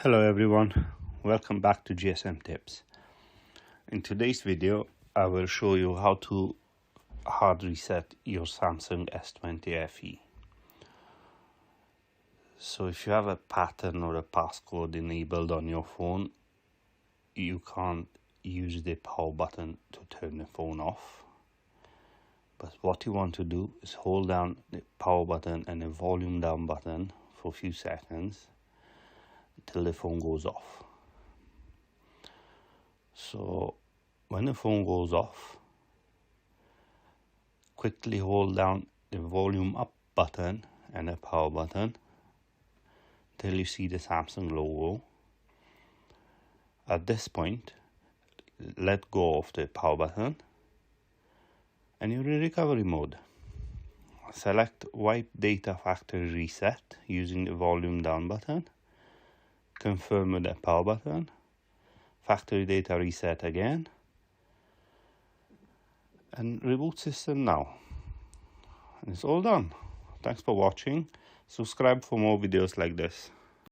Hello everyone, welcome back to GSM Tips. In today's video, I will show you how to hard reset your Samsung S20 FE. So if you have a pattern or a passcode enabled on your phone, you can't use the power button to turn the phone off. But what you want to do is hold down the power button and the volume down button for a few seconds till the phone goes off. So when the phone goes off, quickly hold down the volume up button and the power button till you see the Samsung logo. At this point, let go of the power button and you're in recovery mode. Select Wipe Data Factory Reset using the volume down button. Confirm with the power button. Factory data reset again. And reboot system now. And it's all done. Thanks for watching. Subscribe for more videos like this.